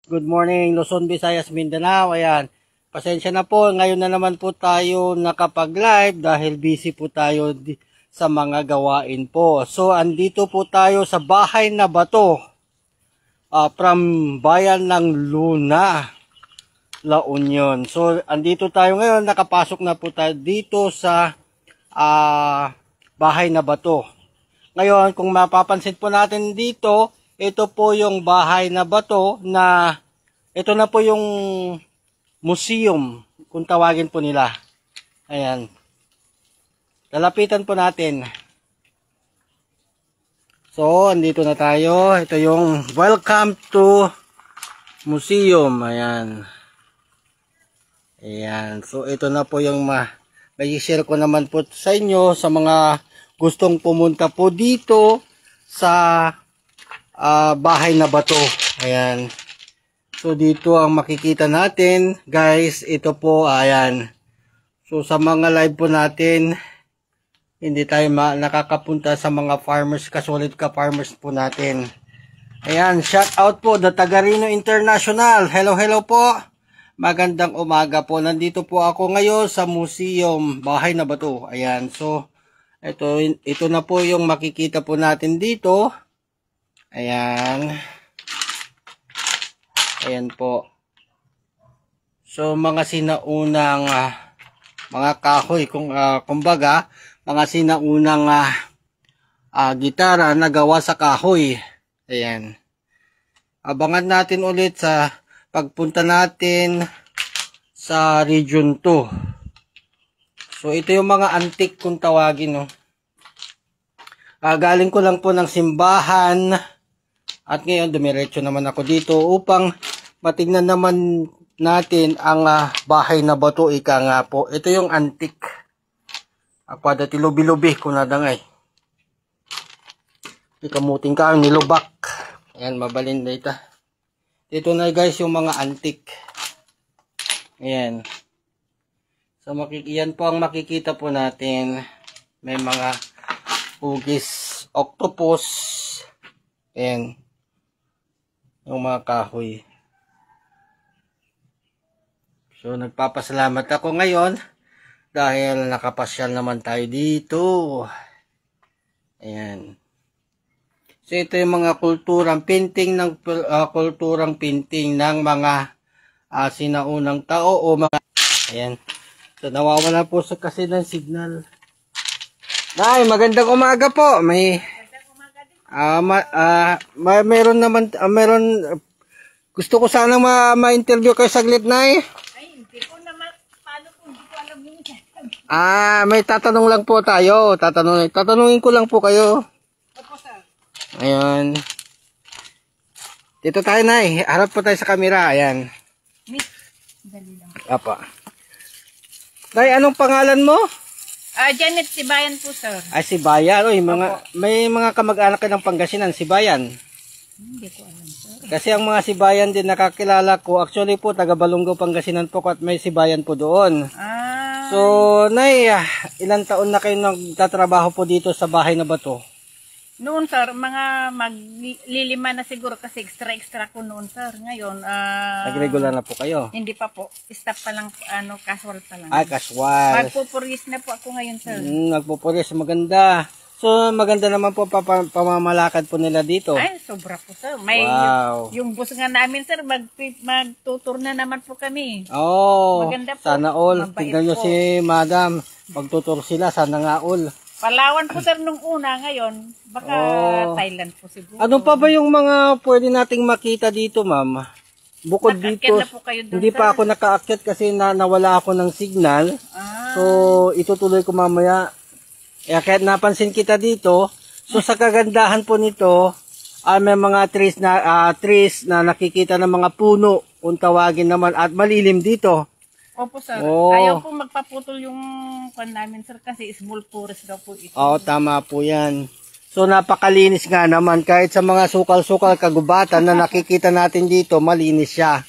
Good morning, Luzon, Visayas, Mindanao. Ayan, pasensya na po. Ngayon na naman po tayo nakapag-live dahil busy po tayo sa mga gawain po. So, andito po tayo sa bahay na bato from bayan ng Luna, La Union. So, andito tayo ngayon. Nakapasok na po tayo dito sa bahay na bato. Ngayon, kung mapapansin po natin dito, ito po yung bahay na bato na ito na po yung museum kung tawagin po nila. Ayan. Lalapitan po natin. So, andito na tayo. Ito yung welcome to museum. Ayan. Ayan. So, ito na po yung may share ko naman po sa inyo sa mga gustong pumunta po dito sa bahay na bato. Ayan. So, dito ang makikita natin, guys. Ito po, ayan. So, sa mga live po natin, hindi tayo nakakapunta sa mga farmers, kasulit ka farmers po natin. Ayan, shout out po, the Tagarino International. Hello, hello po. Magandang umaga po. Nandito po ako ngayon sa museum, bahay na bato. Ayan, so, ito na po yung makikita po natin dito. Ayan. Ayan po. So, mga sinaunang mga kahoy, kumbaga, mga sinaunang gitara na gawa sa kahoy. Ayan. Abangan natin ulit sa pagpunta natin sa Region 2. So, ito yung mga antique kung tawagin, no. Galing ko lang po ng simbahan at ngayon dumiretso naman ako dito upang matingnan naman natin ang bahay na bato. Ika nga po, ito yung antique. Ako dati lubi-lubi kung nadangay. Ikamuting ka, nilubak. Ayan, mabalin na ito. Ito na guys yung mga antique. Ayan. So, yan po ang makikita po natin. May mga hugis, octopus, and yung mga kahoy. So, nagpapasalamat ako ngayon dahil nakapasyal naman tayo dito. Ayan. So, ito yung mga kulturang painting ng mga sinaunang tao o mga. Ayan. So, nawawala po kasi ng signal. Nay, magandang umaga po. Meron naman, gusto ko sana ma-interview kayo saglit, Nay. Ay, hindi ko naman, paano kung hindi ko alam yun. May tatanong lang po tayo. Tatanungin ko lang po kayo. Opo, sir. Ayan. Dito tayo, Nay. Harap po tayo sa camera. Ayan. Miss, dali lang. Apa. Nay, anong pangalan mo? Janet Sibayan po, sir. Sibayan. Oy, may mga kamag-anak ka ng Pangasinan, Sibayan. Hindi ko alam, sir. Kasi ang mga Sibayan din nakakilala ko. Actually po, taga Balongo, Pangasinan po at may Sibayan po doon. So, Nay, ilang taon na kayo nagtatrabaho po dito sa bahay na bato? Noon, sir, mga maglilima na siguro kasi extra ko noon, sir. Ngayon, Nag-regular na po kayo? hindi pa po. Staff pa lang, casual pa lang. Casual. Magpupuris na po ako ngayon, sir. Nagpupuris, maganda. So, maganda naman po pamamalakad po nila dito. Ay, sobra po, sir. May, wow. yung bus nga namin, sir, magtutur na naman po kami. Oh, maganda po. Sana all. Mabait Tignan nyo po. si Madam. Magtutur sila, sana nga all. Palawan po, sir, nung una. Ngayon, baka Thailand po siguro. Ano pa ba yung mga pwede nating makita dito, ma'am? Bukod dito, na po kayo doon, hindi pa ako nakaakyat kasi nawala ako ng signal. So, itutuloy ko mamaya. Kahit napansin kita dito, so sa kagandahan po nito, may mga trees na nakikita ng mga puno, kung tawagin naman, at malilim dito. Opo, sir. Ayaw po magpaputol yung kwan namin, sir, kasi small forest daw po ito. Oo, tama po yan. So, napakalinis nga naman. Kahit sa mga sukal-sukal, kagubatan na nakikita natin dito, malinis siya.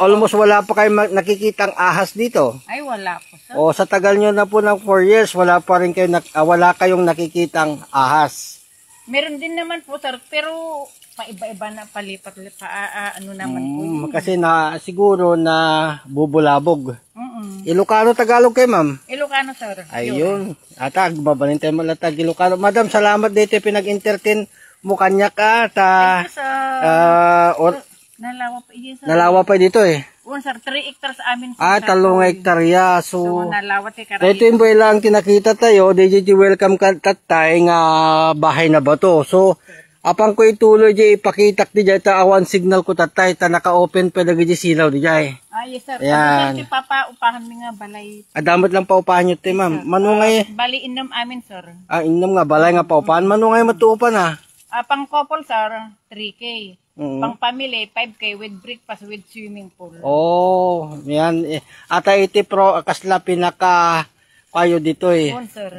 Almost wala pa kayong nakikitang ahas dito. Ay, wala po, sir. O, sa tagal nyo na po ng 4 years, wala pa rin wala kayong nakikitang ahas. Meron din naman po, sir, pero paiba-iba na palipat ano naman po yun. Kasi na siguro na bubulabog. Mm-mm. Ilocano, Tagalog kay ma'am. Ilocano, sir. Ayun. Atag, babalintay mo latag Ilocano. Madam, salamat dito pinag-entertain mo kanya ka. Thank you, sir. Or, Nalawa pa yun, sir. nalawa pa dito eh. Sir, 3 hectares amin. 3 hektarya. So, nalawa ti dito yung buhay lang tinakita tayo. Dito welcome ka tatay nga bahay na ba to. So, apang ko ituloy di ipakitak di jay ta awan signal ko tatay ta naka-open pa lagi di silaw di jay. Yes, sir. Ayan. Sir, papa upahan mi nga balay. Adamot lang pa upahan nyo te ma'am. Manungay. Bali inom amin, sir. Inom nga balay nga pa upahan. Manungay matuupan ha. Pang couple, sir, 3K. Mm. Pang family, 5K with breakfast with swimming pool. Oh, yan. Ata iti pro kasla pinaka kayo dito eh. Sir.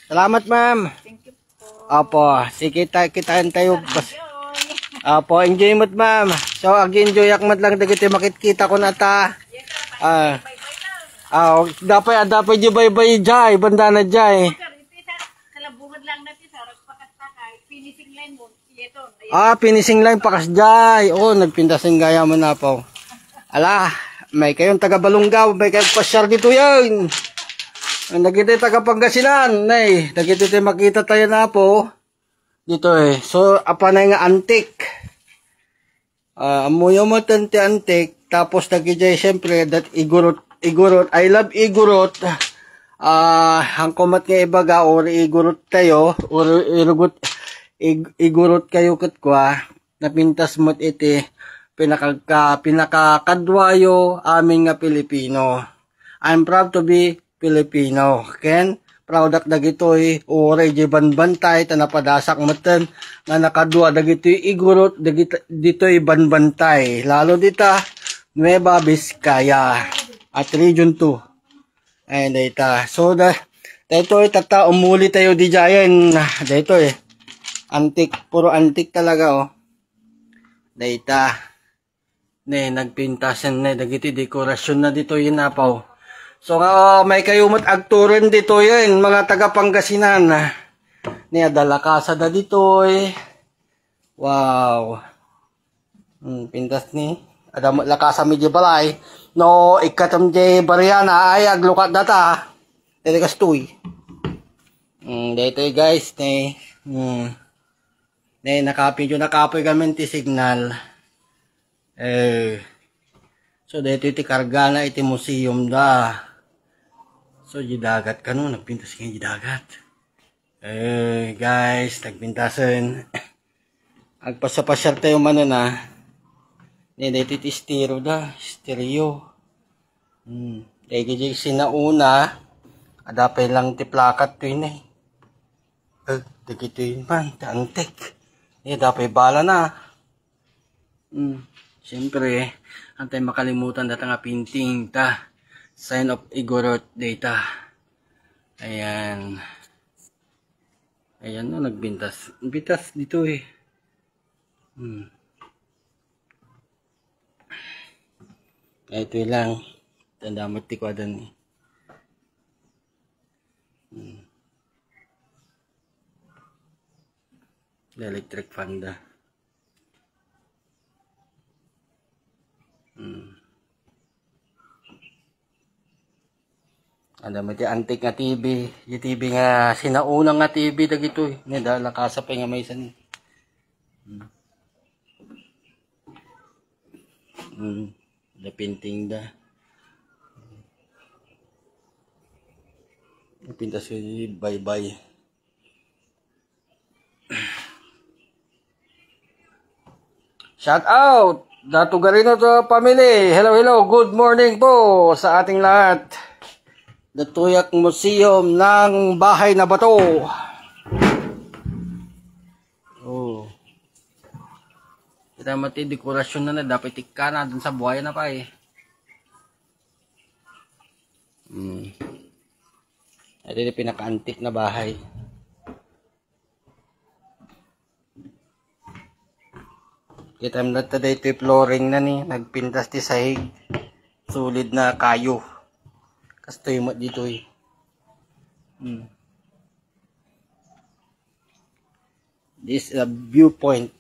Salamat ma'am. Thank you po. Apo, sige kitain tayo. Apo, enjoy mo't ma'am. So, ag-enjoy akmat lang dagiti makikita ko na ta. Dapat di bye-bye jay, banda na jay. Sir, ito kalabungad lang natin, sir. Pakastakay, finishing line mo. Ito. Finishing line pakas jay. Nagpindasin gaya mo na po. Ala, may kayong taga Balungaw, may kayong pasyar dito yan. Nagkita taga Pangasinan, nay. Nagkita makita tayo na po. Dito eh. So, apa na nga antik. Amuyo mo tante antik. Tapos nagkita siyempre, that igurot. I love igurot. Hangkomat nga ibaga, or igurot tayo, or igurot kayo katkwa, napintas mo't iti, pinakakadwayo amin nga Pilipino. I'm proud to be Filipino. Ken, proud ak dagitoy, ore di banbantay, tanapadasak matan, nga nakadwa dagitoy igurot, ditoy banbantay. Lalo dita, Nueva Vizcaya, at Region 2. Ayun, dita. So, dito tata, umuli tayo di jayan. Dito eh. Antik, puro antik talaga oh. Data. Nagpintasan na dagiti dekorasyon na dito yun napaw. So may kayumot agturon dito yun, mga taga Pangasinan. Dalakasa da dito eh. Wow. Pintas ni. Adamot lakasa medyo balay. No, ikatam jay bariana ay aglukat data. Dito kastoy. Dito guys, nakapoy gamin ti signal. So dito iti karga na iti museum da. So di dagat kanu, nagpintas nga di dagat. Guys, nagpintasan. Agpasapasyar tayo man na. Dito iti stereo. Dito iti sinauna. Adapay lang ti plakat to yun eh. Dito yun man, ti antik. Dapat bala na. Siyempre, antay makalimutan data nga painting ta. Sign of Igorot data. Ayan. Ayan no, nagbintas. Bintas dito eh. Ito lang. Tanda mo tikwadan eh. Electric fan da. Ada mo ti antik nga TV. Yung TV nga sinaunang nga TV dagito eh. Dala kasapay nga may san. Da painting da. Pintas ko bye-bye. Shout out! Dato Garino to family. Hello. Good morning po sa ating lahat. Datuyak Museum ng Bahay na Bato. Kita mati dekorasyon na dapat tikka na dun sa buhay na pa eh. Ito yung pinaka-antik na bahay. Kita mo na ito yung flooring na ni. Nagpintas ti sahig. Solid na kayo. Kasto yung dito eh. This is a viewpoint.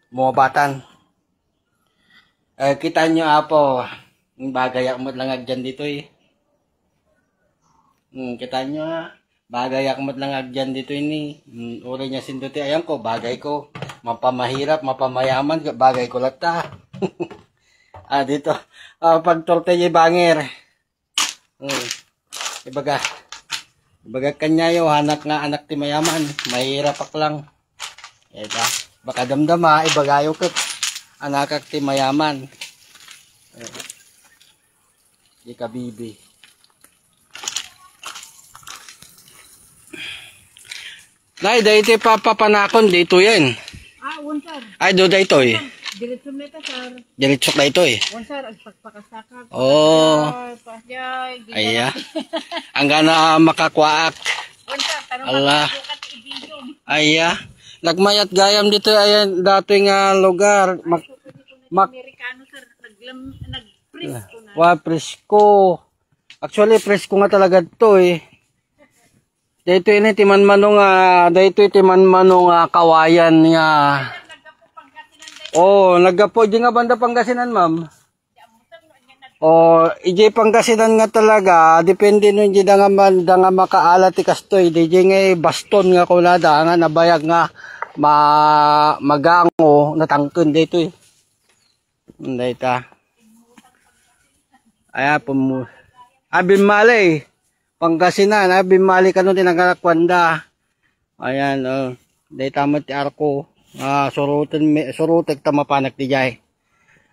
Mubatan. Kita nyo apo, yung bagayak mo lang agyan dito eh. Kita nyo ha, bagayak mo lang agyan dito ini. Uri niya sinduti, ayan ko, bagay ko. Mapamahirap, mapamayaman, bagay ko lata. Dito, pag tortilla bangir. Ibaga kanyayo, anak nga anak ti mayaman, mahirap ak lang. Ito, baka damdama, ibagayo ka. Anak ti mayaman. Di ka bibi. Nay, dahito papapanakon dito yan. Sir. Ay, do dahito eh. Diretso na ito, sir. Diretso na ito eh. Sir, agpagpakasakak. Ay, aya. Ang gana makakwaak. Sir, tanong Allah. bukat i-video. Aya. Nagmayat gayam dito ayan dating lugar. Amerikano, sir, nag-presko na. Presko. Actually, presko nga talaga to eh. Dito ini timan manong kawayan nga. Naggapo di nga banda Pangasinan, ma'am. Ije Pangasinan nga talaga, depende nun di nga makaalat ti kastoy, di nga baston nga kulada nga nabayag nga magango natangken dito eh. Dayta. Aya Abimali. Pangasinan, Abimali kanu tinagalakwanda. Ayan, dayta mo ti arko. Surutek tamapanak ti jay.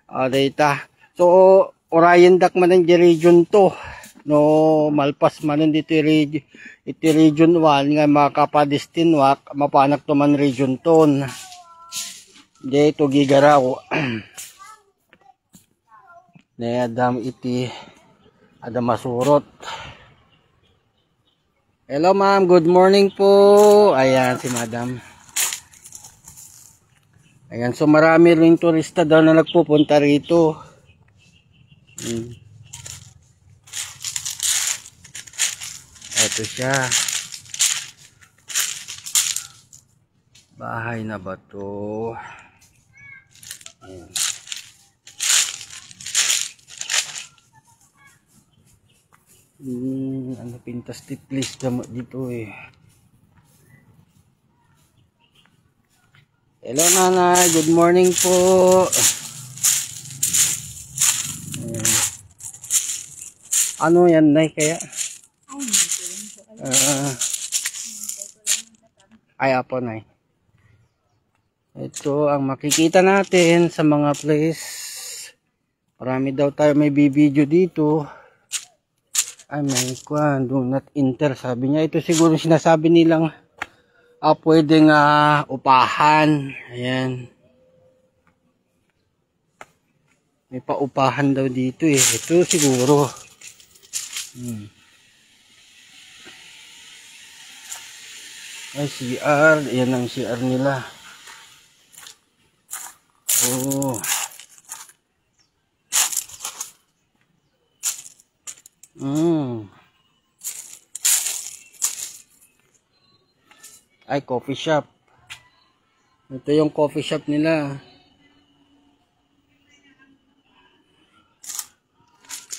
Dayta. So, orayan dak man ang region to. No, malpas man dito iti region 1 nga makapadistinwak, mapanak to man region 2. Dito gigaraw. Adam masurot. Hello ma'am, good morning po. Ayan si madam. Ayan, so marami rin turista daw na nagpupunta rito. Ito siya. Bahay na ba to? Ayan. Pintas titlis dito eh. Hello nanay, good morning po. Ano yan nay kaya? Ay apo nay. Ito ang makikita natin sa mga place. Marami daw tayo may bibidyo dito. Ay may do not enter sabi niya. Ito siguro sinasabi nilang pwedeng upahan. Ayan. May paupahan daw dito eh. Ito siguro. Ay CR. Ayan ang CR nila. Ay coffee shop. Ito yung coffee shop nila.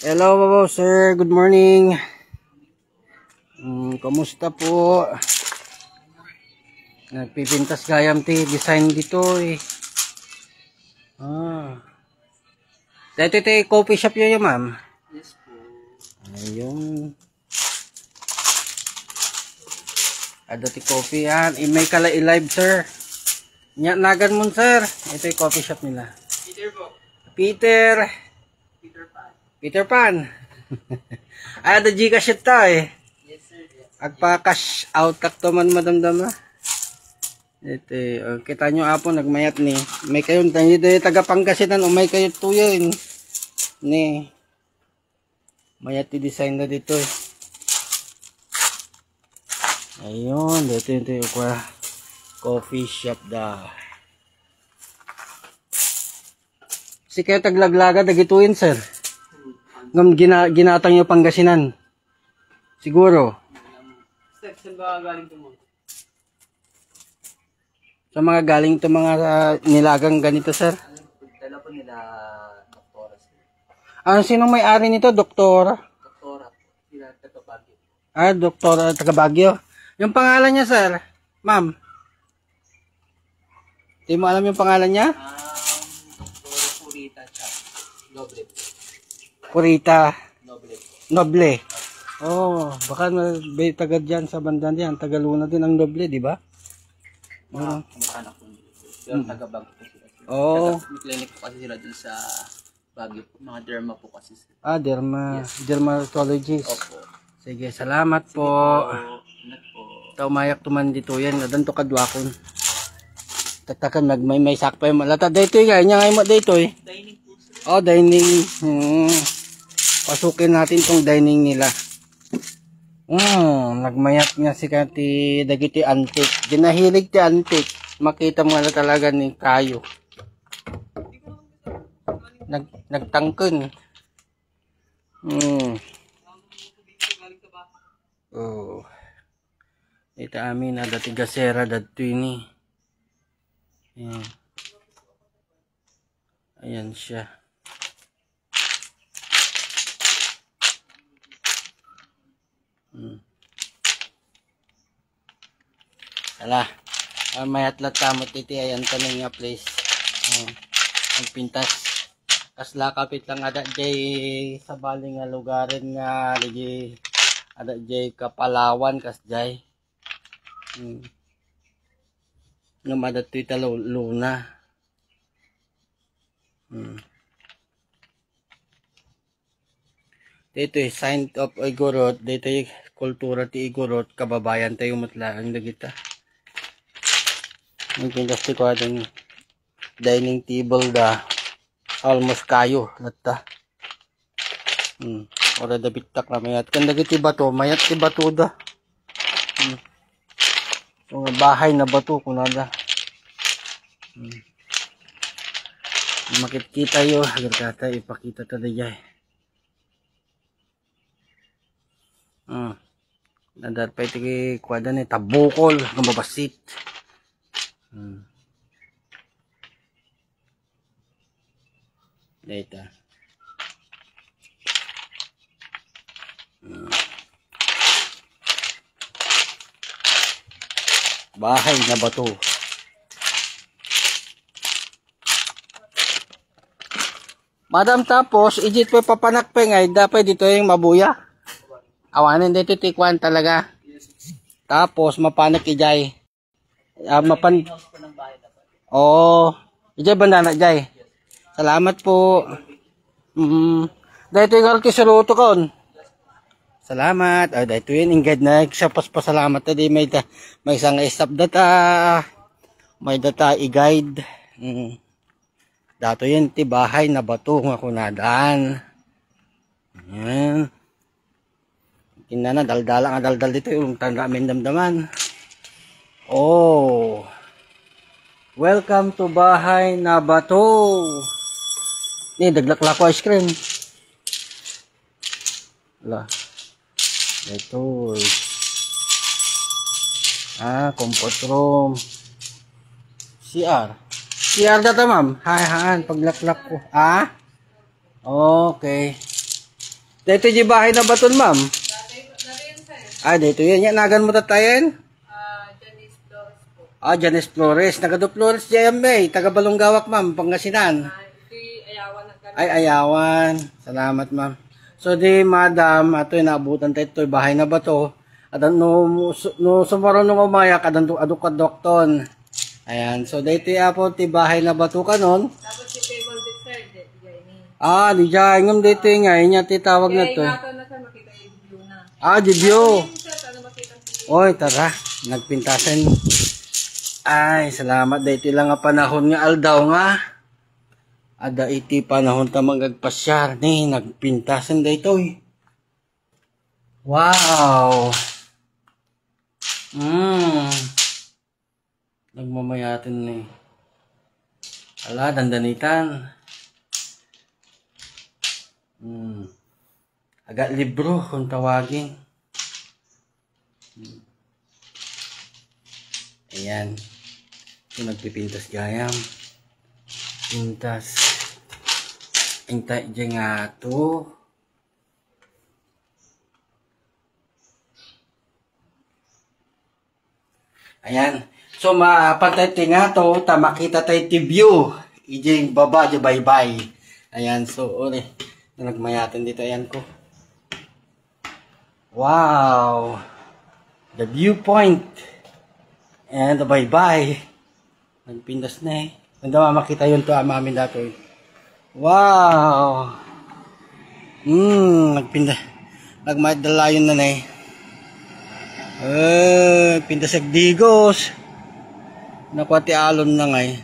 Hello sir, good morning. Kamusta po? Nagpipintas gayam ti design dito eh. Dito coffee shop yun ma'am. Yes po. Ayun. Adati coffee yan. May kala i-live sir. Nagan mo sir. Ito yung coffee shop nila. Peter po. Peter Pan. Peter Pan. Ay, ada Gcash ita eh. Yes sir. Agpa-cash out tak to man madamdama. Ito, kita nyo apo nagmayat ni. May kayo taga Pangasinan o may kayo tuyo ni. Mayat ti design na dito eh. Ayun, dito yung coffee shop da. Si kayo taglaglaga dagituin sir. Ngam ginatang yung Pangasinan. Siguro. Sir, saan ba galing ito mo? Sa mga galing to mga nilagang ganito, sir. Dala po nila doktora sir. Ano, sinong may-ari nito? Doktor? Doktora po. Sila Tatobagyo. Ah, Doktor taga Baguio. Yung pangalan niya, sir? Ma'am? Hindi mo alam yung pangalan niya? Doktora Purita siya. Noble po. Purita Noble po. Noble. Oh, baka may taga dyan sa banda diyan, taga Luna din ang Noble, di ba? Kamag-anak po nila. Pero taga-Baguio po sila. Oh. May clinic po kasi sila dun sa Baguio po. Mga derma po kasi sila. Ah, dermatologist. Opo. Sige, salamat po. Ingat po. Taumayak tuman dito yan, nadanto kadwakon. Tatakan may sakpay malata dito nga, nya ngay mo dito eh. Dining po sir. Oh, dining. Pasukin natin tong dining nila. Nagmayat nga si Kati dagiti antik. Ginahilig ti antik. Makita mo na talaga ni kayo. Nagtangken. Oh. Ito amin na dati gasera dati ini. Ayan. Ayan siya. Ala. Mayat latamot iti ayan tanong nga place. Magpintas. Kasla kapit lang ada jay sa bali nga lugarin nga ligi ada jay Kapalawan kas jay. Namada to ita Luna. Dito yung sign of Igorot. Dito yung kultura ti Igorot. Kababayan tayo matla ang dagita. Ang pinlasti ko adong dining table da. Almost kayo. Lata. Ora da bitak na mayat. Kan dagiti bato. Mayat ti bato da. Mga bahay na bato kunada. Makikita yo. Agar kata ipakita tada jay. Nadar pa iti kwada ni tabukol ng babasit. Dito. Bahay na bato. Madam, tapos ijit po papanakpe ngay dapat dito yung mabuya. Awanin dito tikwan talaga. Tapos mapanak ijay. Oh, ijay banda na jay. Salamat po. Dito yung arti sa luto kon. Salamat. Dito yun ingad na siya pasalamat tadi may isang stop data. May data i-guide. Dato yun ti bahay na bato nga kunadaan. Ayan. Kinana daldala nga daldal dito yung tanda amin damdaman. Oh. Welcome to bahay na bato. Ni daglak ko ice cream. Ala. Ito. Comfort room. CR. CR data ma'am. Hahan paglaklak ko. Okay. Dito di bahay na baton ma'am. Dito yan. Nagan mo tatayin? Janice Flores po. Janice Flores. Nagado Flores JMA. Taga Balonggawak ma'am. Pangasinan. Ayawan na Ayawan. Salamat ma'am. So di madam. Ato yung naabutan tayo. Ito bahay na ba to? At no sumaro nung umayak. Aduk dokton. Ayan. So dito po ti bahay na ba to kanon? Tapos si table dessert. Di dyan. Ngam dito yung nga. Inya titawag na to. na sa makita yung view na. Di view. makita Oy, tara. Nagpintasan. Ay, salamat. Dito lang nga panahon nga aldaw nga. Ada iti panahon ta magagpasyar. Ni, nagpintasan dito eh. Wow. Nagmamayatin ni. Ala, dandanitan. Agad libro kung tawagin. Ayan. So, nagpipintas gayam. Pintas. Ingta dyan nga to. Ayan. So, mapantay nga to. Makita tayo ti view. Ijing baba, di bye-bye. Ayan. So, uli. Nagmayatin dito. Ayan ko. Wow. The viewpoint. And the bye-bye. Nagpindas na eh. Ganda makita yun to amamin dato eh. Wow. Nagpindas. Nagmadalayon na eh. Pindas digos. Nakwati alon na nga eh.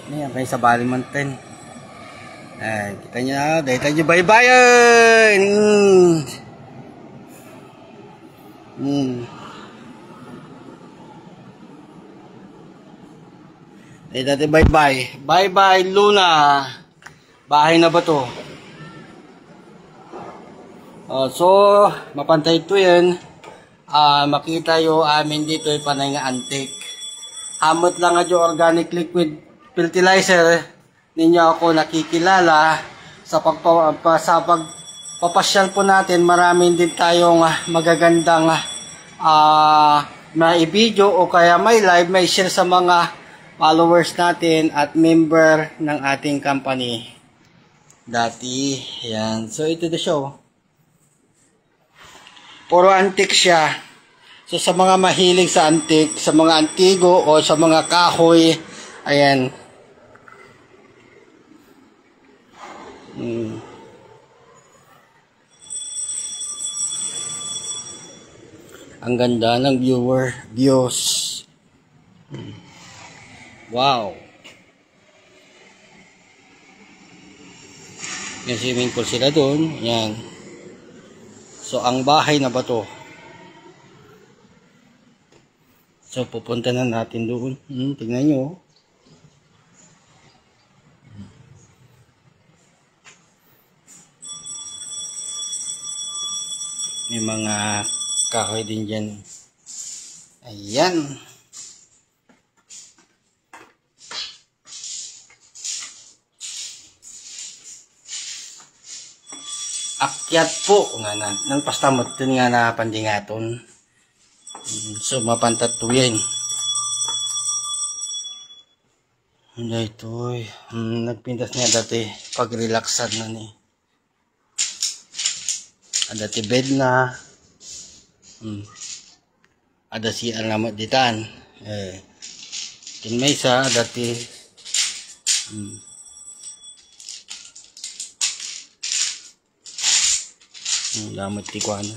Ayan, kayo sa Balimanten. Ay, kita nyo, dahil tayo bye-bye! Dahil tayo bye-bye. Bye-bye, Luna! Bahay na ba to? So, mapantay ito yan. Makita yung amin dito yung panay nga antique. Hamot lang nga yung organic liquid fertilizer. Ninyo ako nakikilala sa pagpapasyal po natin. Maraming din tayong magagandang may video o kaya may live, may share sa mga followers natin at member ng ating company dati. Yan. So ito the show. Puro antique siya. So sa mga mahilig sa antique, sa mga antigo o sa mga kahoy, ayan. Ang ganda ng views. Wow. May swimming pool sila doon. Yan. So, ang bahay na ba to? So, pupunta na natin doon. Tingnan nyo. May mga kahoy din dyan. Ayan. Akyat po nga na nang pastamot din nga na pandingaton. So mapantat to yan. Hindi ito nagpintas niya dati pag relaxad na ni. Dati bed na. Ada si alamat ditan. Tinmay sa dati. Lamot ti kuana.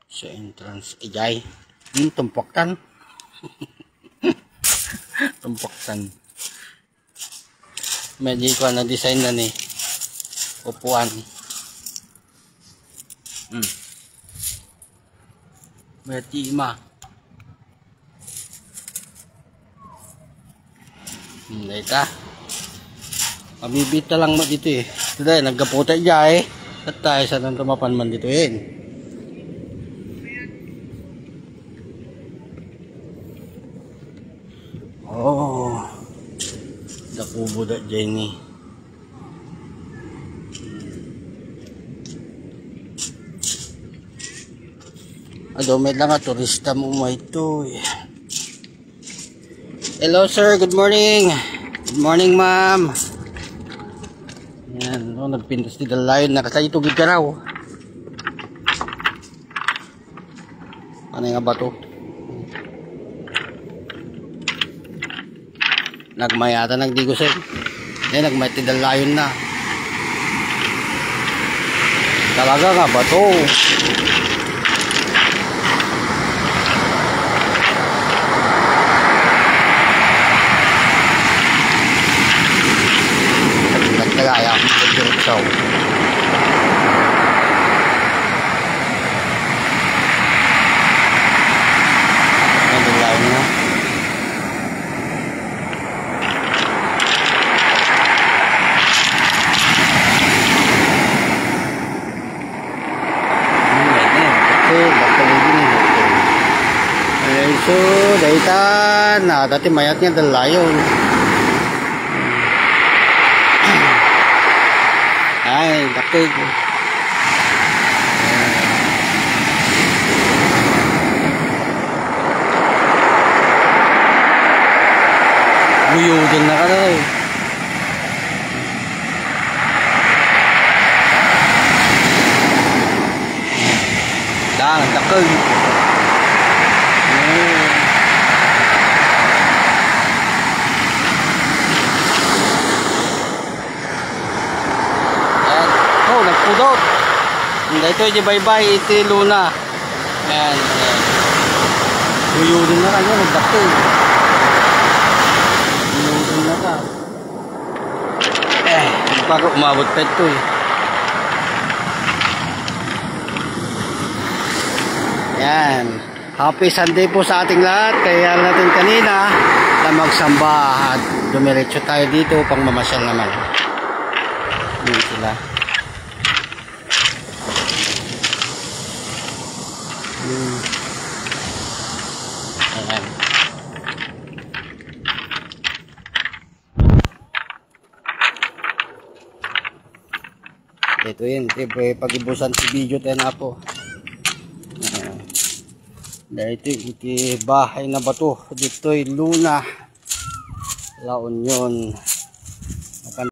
Sa entrance ijay. Tumpoktan. Tumpoktan. Medyo ko na design na ni upuan. Berarti ima. Dito. Pamibita lang mo dito eh. Today nagkaputa diya eh. At tayo sa nang tumapan man dito eh. Oh. Dakubo da Jenny. May lang turista mo ito eh. Hello sir, good morning. Good morning ma'am. Yan, nagpintas di dalayon. Nakasay ito gid ka raw. Ano nga ba to? Nagmayata nagdigo sir. Nagmayat di dalayon na. Talaga nga ba to? Nagaya so nandun lang na Daytan na dati mayat nga dalayon. Ay, dakig. Buyo din na ka daw. Dakig. Oh, nagpudot. Hindi ito, di bye-bye, iti luna. Ayan. Buyudin na kanya, nagdakil. Buyudin na ka. Bago umabot pa ito eh. Ayan. Happy Sunday po sa ating lahat. Kaya natin kanina na magsamba at dumiretso tayo dito pang mamasyal naman. Yun sila. Ayan. Ito yun, pag-ibusan si video tayo na po. Dahil ito bahay na bato. Dito'y Luna, La Union.